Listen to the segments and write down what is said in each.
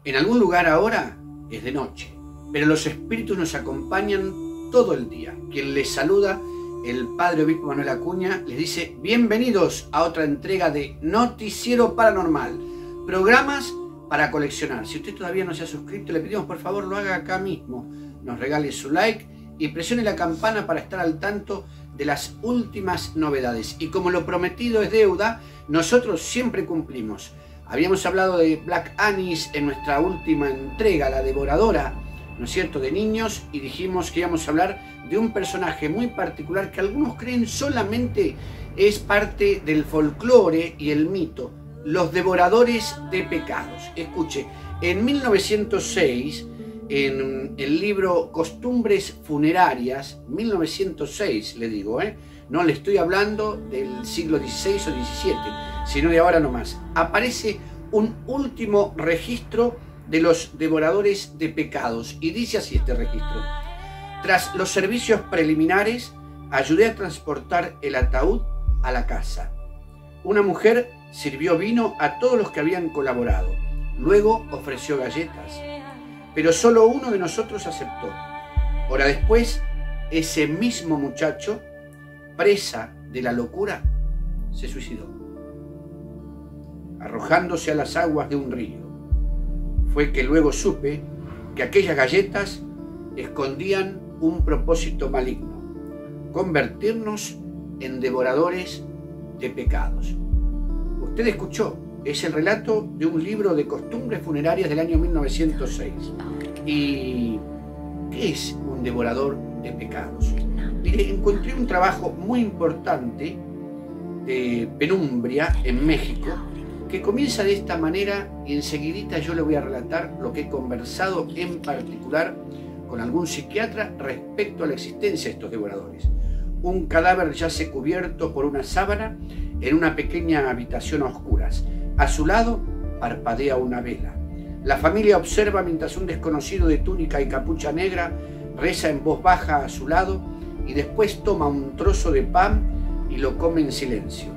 En algún lugar ahora es de noche, pero los espíritus nos acompañan todo el día. Quien les saluda, el Padre Obispo Manuel Acuña, les dice bienvenidos a otra entrega de Noticiero Paranormal, programas para coleccionar. Si usted todavía no se ha suscrito, le pedimos por favor lo haga acá mismo, nos regale su like y presione la campana para estar al tanto de las últimas novedades. Y como lo prometido es deuda, nosotros siempre cumplimos. Habíamos hablado de Black Anis en nuestra última entrega, la devoradora, ¿no es cierto?, de niños, y dijimos que íbamos a hablar de un personaje muy particular que algunos creen solamente es parte del folclore y el mito, los devoradores de pecados. Escuche, en 1906, en el libro Costumbres Funerarias, 1906 le digo, no le estoy hablando del siglo XVI o XVII, sino de ahora nomás, aparece un último registro de los devoradores de pecados, y dice así este registro: tras los servicios preliminares, ayudé a transportar el ataúd a la casa. Una mujer sirvió vino a todos los que habían colaborado, luego ofreció galletas, pero solo uno de nosotros aceptó. Hora después, ese mismo muchacho, presa de la locura, se suicidó, arrojándose a las aguas de un río. Fue que luego supe que aquellas galletas escondían un propósito maligno: convertirnos en devoradores de pecados. Usted escuchó, es el relato de un libro de costumbres funerarias del año 1906. ¿Y qué es un devorador de pecados? Mire, encontré un trabajo muy importante de Penumbria, en México, que comienza de esta manera, y enseguidita yo le voy a relatar lo que he conversado en particular con algún psiquiatra respecto a la existencia de estos devoradores. Un cadáver yace cubierto por una sábana en una pequeña habitación a oscuras. A su lado parpadea una vela. La familia observa mientras un desconocido de túnica y capucha negra reza en voz baja a su lado y después toma un trozo de pan y lo come en silencio.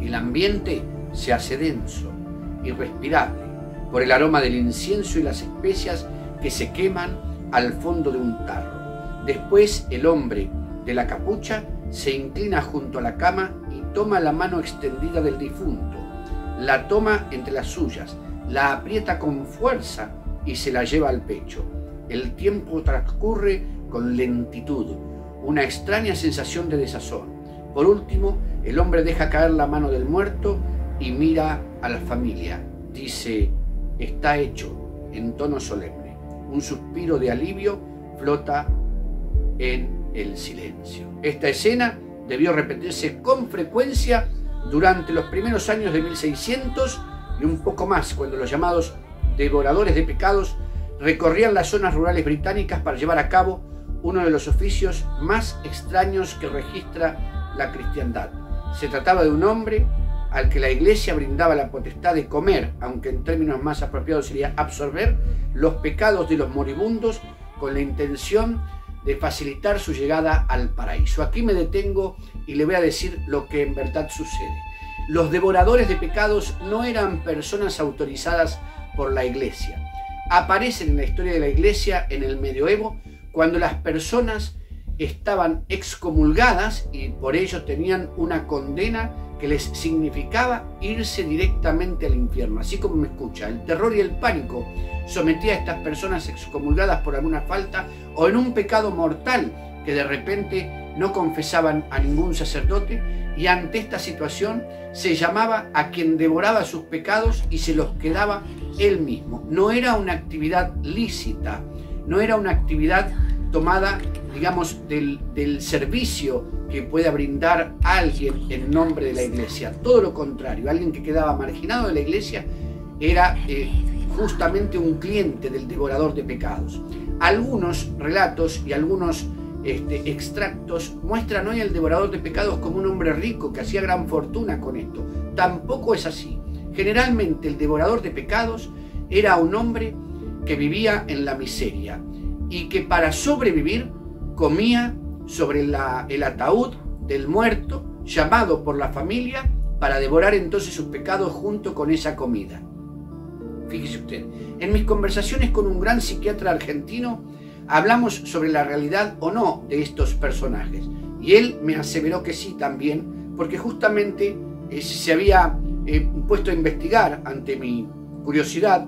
El ambiente se hace denso, irrespirable, por el aroma del incienso y las especias que se queman al fondo de un tarro. Después el hombre de la capucha se inclina junto a la cama y toma la mano extendida del difunto, la toma entre las suyas, la aprieta con fuerza y se la lleva al pecho. El tiempo transcurre con lentitud, una extraña sensación de desazón. Por último, el hombre deja caer la mano del muerto y mira a la familia. Dice: está hecho, en tono solemne. Un suspiro de alivio flota en el silencio. Esta escena debió repetirse con frecuencia durante los primeros años de 1600 y un poco más, cuando los llamados devoradores de pecados recorrían las zonas rurales británicas para llevar a cabo uno de los oficios más extraños que registra la cristiandad. Se trataba de un hombre al que la Iglesia brindaba la potestad de comer, aunque en términos más apropiados sería absorber, los pecados de los moribundos con la intención de facilitar su llegada al paraíso. Aquí me detengo y le voy a decir lo que en verdad sucede. Los devoradores de pecados no eran personas autorizadas por la Iglesia. Aparecen en la historia de la Iglesia en el medioevo, cuando las personas estaban excomulgadas y por ello tenían una condena que les significaba irse directamente al infierno. Así como me escucha, el terror y el pánico sometía a estas personas excomulgadas por alguna falta o en un pecado mortal que de repente no confesaban a ningún sacerdote, y ante esta situación se llamaba a quien devoraba sus pecados y se los quedaba él mismo. No era una actividad lícita, no era una actividad tomada, digamos, del servicio que pueda brindar alguien en nombre de la Iglesia. Todo lo contrario, alguien que quedaba marginado de la Iglesia era justamente un cliente del devorador de pecados. Algunos relatos y algunos extractos muestran hoy al devorador de pecados como un hombre rico que hacía gran fortuna con esto. Tampoco es así. Generalmente el devorador de pecados era un hombre que vivía en la miseria y que para sobrevivir comía sobre el ataúd del muerto, llamado por la familia para devorar entonces sus pecados junto con esa comida. Fíjese usted, en mis conversaciones con un gran psiquiatra argentino hablamos sobre la realidad o no de estos personajes. Y él me aseveró que sí también, porque justamente se había puesto a investigar ante mi curiosidad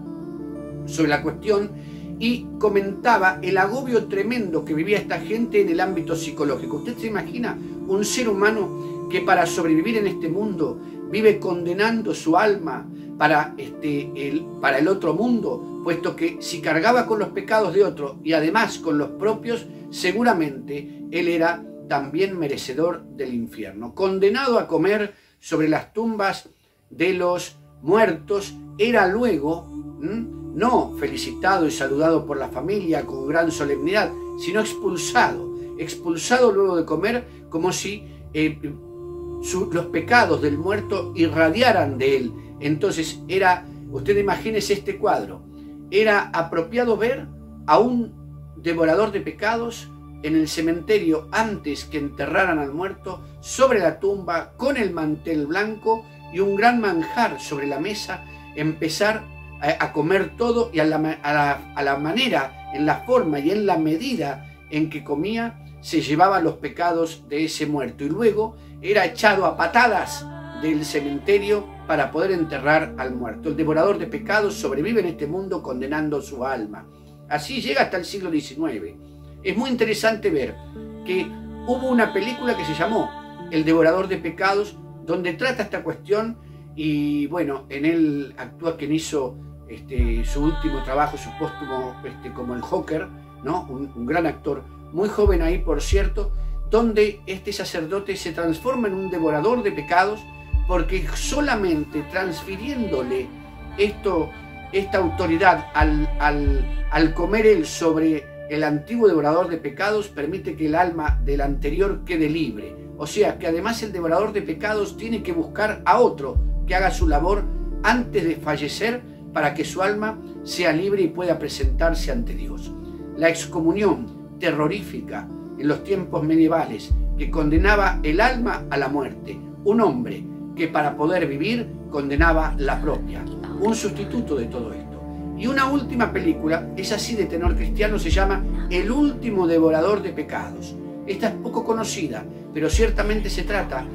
sobre la cuestión y comentaba el agobio tremendo que vivía esta gente en el ámbito psicológico. ¿Usted se imagina un ser humano que para sobrevivir en este mundo vive condenando su alma para el otro mundo, puesto que si cargaba con los pecados de otro y además con los propios, seguramente él era también merecedor del infierno, condenado a comer sobre las tumbas de los muertos? Era luego no felicitado y saludado por la familia con gran solemnidad, sino expulsado luego de comer, como si los pecados del muerto irradiaran de él. Entonces usted imagínese este cuadro, era apropiado ver a un devorador de pecados en el cementerio antes que enterraran al muerto, sobre la tumba, con el mantel blanco y un gran manjar sobre la mesa, empezar a comer todo y a la manera, en la forma y en la medida en que comía, se llevaba los pecados de ese muerto y luego era echado a patadas del cementerio para poder enterrar al muerto. El devorador de pecados sobrevive en este mundo condenando su alma. Así llega hasta el siglo XIX. Es muy interesante ver que hubo una película que se llamó El devorador de pecados, donde trata esta cuestión y bueno, en él actúa quien hizo su último trabajo, su póstumo como el Joker, ¿no? Un gran actor, muy joven ahí por cierto, donde este sacerdote se transforma en un devorador de pecados porque solamente transfiriéndole esta autoridad al comer él sobre el antiguo devorador de pecados, permite que el alma del anterior quede libre. O sea que además el devorador de pecados tiene que buscar a otro que haga su labor antes de fallecer para que su alma sea libre y pueda presentarse ante Dios. La excomunión terrorífica en los tiempos medievales que condenaba el alma a la muerte. Un hombre que para poder vivir condenaba la propia. Un sustituto de todo esto. Y una última película, es así de tenor cristiano, se llama El último devorador de pecados. Esta es poco conocida, pero ciertamente se trata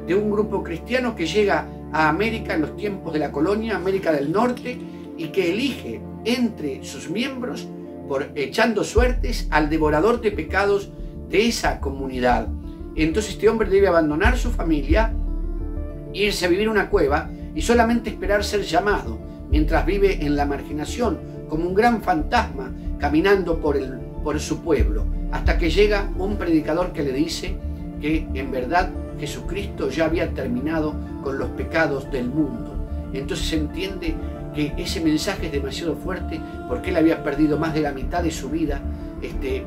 de un grupo cristiano que llega a América en los tiempos de la colonia, América del Norte, y que elige entre sus miembros, echando suertes, al devorador de pecados de esa comunidad. Entonces este hombre debe abandonar su familia, irse a vivir a una cueva y solamente esperar ser llamado, mientras vive en la marginación, como un gran fantasma caminando por su pueblo, hasta que llega un predicador que le dice que en verdad Jesucristo ya había terminado con los pecados del mundo. Entonces se entiende que ese mensaje es demasiado fuerte porque él había perdido más de la mitad de su vida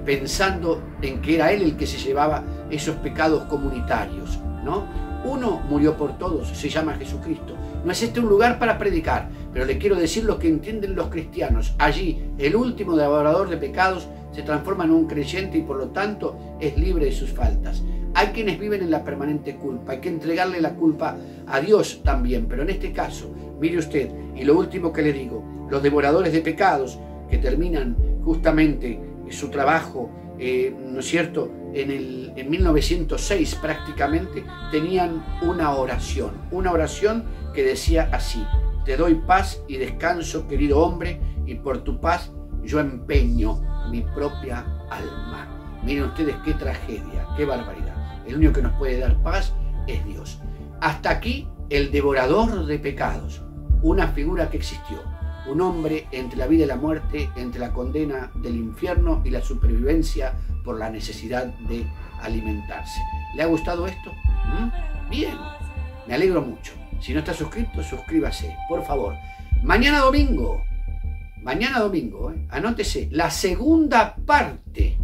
pensando en que era él el que se llevaba esos pecados comunitarios, ¿no? Uno murió por todos, se llama Jesucristo. No es este un lugar para predicar, pero le quiero decir lo que entienden los cristianos. Allí, el último devorador de pecados se transforma en un creyente y por lo tanto es libre de sus faltas. Hay quienes viven en la permanente culpa, hay que entregarle la culpa a Dios también, pero en este caso, mire usted, y lo último que le digo, los devoradores de pecados que terminan justamente su trabajo, ¿no es cierto?, en 1906 prácticamente, tenían una oración que decía así: te doy paz y descanso, querido hombre, y por tu paz yo empeño mi propia alma. Miren ustedes qué tragedia, qué barbaridad. El único que nos puede dar paz es Dios. Hasta aquí el devorador de pecados, una figura que existió, un hombre entre la vida y la muerte, entre la condena del infierno y la supervivencia por la necesidad de alimentarse. ¿Le ha gustado esto? Bien, me alegro mucho. Si no está suscrito, suscríbase, por favor. Mañana domingo, anótese, la segunda parte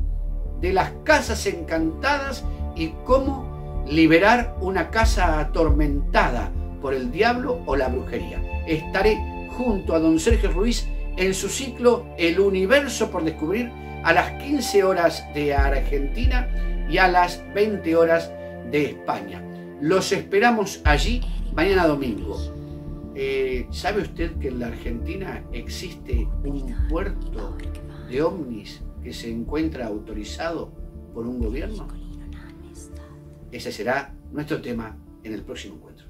de las casas encantadas y cómo liberar una casa atormentada por el diablo o la brujería. Estaré junto a don Sergio Ruiz en su ciclo El Universo por Descubrir a las 15 horas de Argentina y a las 20 horas de España. Los esperamos allí mañana domingo. ¿Sabe usted que en la Argentina existe un puerto de ovnis que se encuentra autorizado por un gobierno? Ese será nuestro tema en el próximo encuentro.